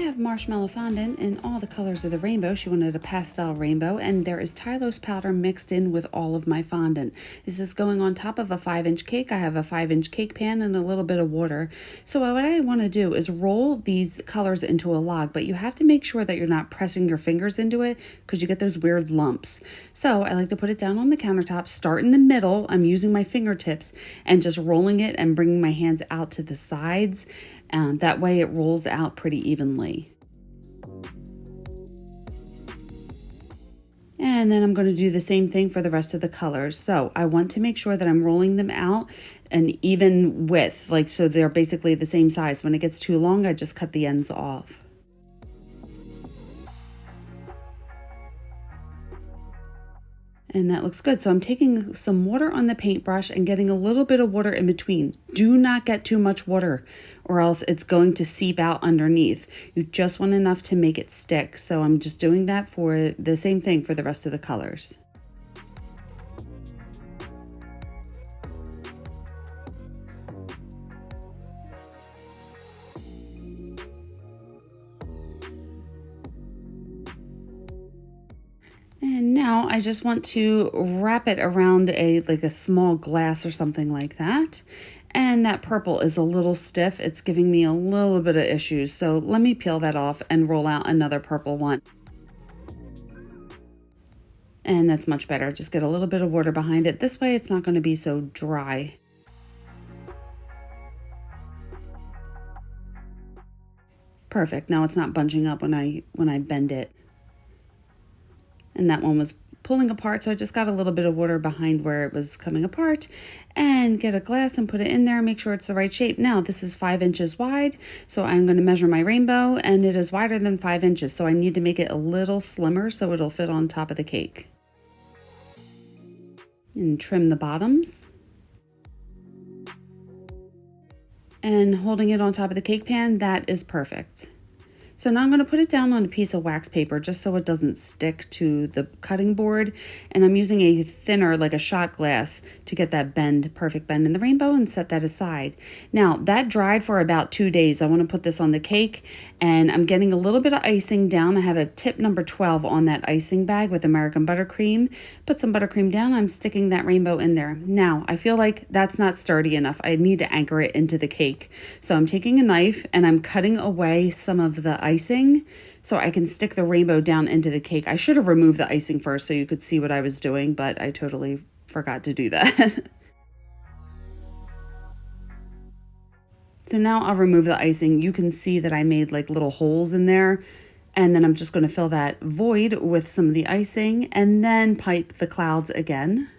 have marshmallow fondant in all the colors of the rainbow. She wanted a pastel rainbow, and there is Tylose powder mixed in with all of my fondant. This is going on top of a 5-inch cake. I have a 5-inch cake pan and a little bit of water. So what I want to do is roll these colors into a log, but you have to make sure that you're not pressing your fingers into it because you get those weird lumps. So I like to put it down on the countertop, start in the middle. I'm using my fingertips and just rolling it and bringing my hands out to the sides. That way it rolls out pretty evenly. And then I'm going to do the same thing for the rest of the colors. So I want to make sure that I'm rolling them out an even width, like so they're basically the same size. When it gets too long, I just cut the ends off. And that looks good. So I'm taking some water on the paintbrush and getting a little bit of water in between. Do not get too much water or else it's going to seep out underneath. You just want enough to make it stick. So I'm just doing that for the same thing for the rest of the colors. And now I just want to wrap it around like a small glass or something like that. And that purple is a little stiff. It's giving me a little bit of issues. So let me peel that off and roll out another purple one. And that's much better. Just get a little bit of water behind it. This way it's not going to be so dry. Perfect. Now it's not bunching up when I bend it. And that one was pulling apart, so I just got a little bit of water behind where it was coming apart, and get a glass and put it in there, make sure it's the right shape. Now this is 5 inches wide, so I'm going to measure my rainbow, and it is wider than 5 inches, so I need to make it a little slimmer so it'll fit on top of the cake. And trim the bottoms. And holding it on top of the cake pan, that is perfect. So now I'm going to put it down on a piece of wax paper just so it doesn't stick to the cutting board. And I'm using a thinner, like a shot glass, to get that bend, perfect bend in the rainbow, and set that aside. Now that dried for about 2 days. I want to put this on the cake, and I'm getting a little bit of icing down. I have a tip number 12 on that icing bag with American buttercream. Put some buttercream down. I'm sticking that rainbow in there. Now I feel like that's not sturdy enough. I need to anchor it into the cake. So I'm taking a knife and I'm cutting away some of the icing so I can stick the rainbow down into the cake. I should have removed the icing first so you could see what I was doing, but I totally forgot to do that. So now I'll remove the icing. You can see that I made like little holes in there, and then I'm just going to fill that void with some of the icing and then pipe the clouds again.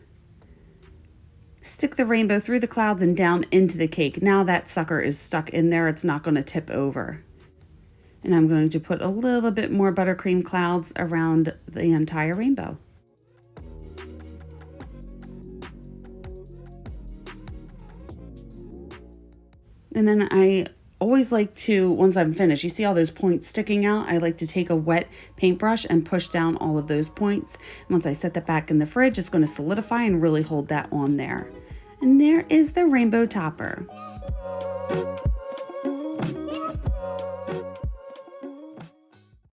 Stick the rainbow through the clouds and down into the cake. Now that sucker is stuck in there. It's not going to tip over. And I'm going to put a little bit more buttercream clouds around the entire rainbow. And then I always like to, once I'm finished, you see all those points sticking out? I like to take a wet paintbrush and push down all of those points. Once I set that back in the fridge, it's going to solidify and really hold that on there. And there is the rainbow topper.